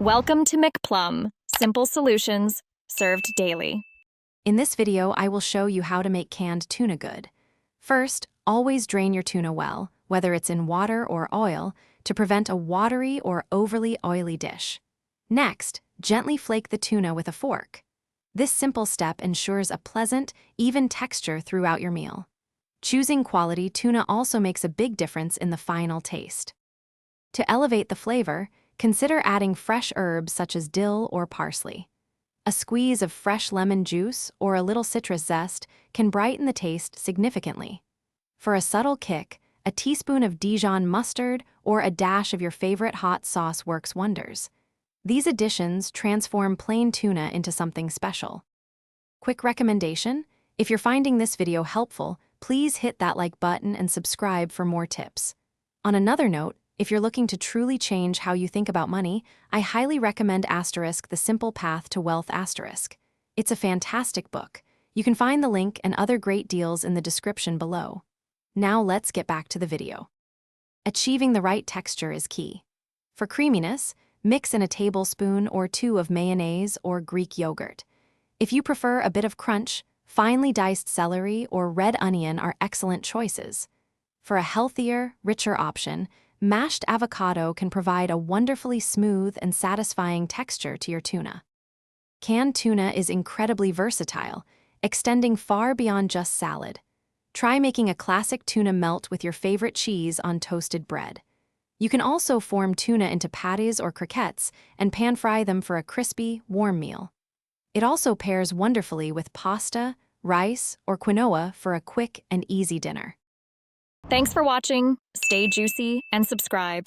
Welcome to McPlum, simple solutions served daily. In this video, I will show you how to make canned tuna good. First, always drain your tuna well, whether it's in water or oil, to prevent a watery or overly oily dish. Next, gently flake the tuna with a fork. This simple step ensures a pleasant, even texture throughout your meal. Choosing quality tuna also makes a big difference in the final taste. To elevate the flavor, consider adding fresh herbs such as dill or parsley. A squeeze of fresh lemon juice or a little citrus zest can brighten the taste significantly. For a subtle kick, a teaspoon of Dijon mustard or a dash of your favorite hot sauce works wonders. These additions transform plain tuna into something special. Quick recommendation: if you're finding this video helpful, please hit that like button and subscribe for more tips. On another note, if you're looking to truly change how you think about money, I highly recommend The Simple Path to Wealth *. It's a fantastic book. You can find the link and other great deals in the description below. Now let's get back to the video. Achieving the right texture is key. For creaminess, mix in a tablespoon or two of mayonnaise or Greek yogurt. If you prefer a bit of crunch, finely diced celery or red onion are excellent choices. For a healthier, richer option, mashed avocado can provide a wonderfully smooth and satisfying texture to your tuna. Canned tuna is incredibly versatile, extending far beyond just salad. Try making a classic tuna melt with your favorite cheese on toasted bread. You can also form tuna into patties or croquettes and pan-fry them for a crispy, warm meal. It also pairs wonderfully with pasta, rice, or quinoa for a quick and easy dinner. Thanks for watching. Stay juicy and subscribe.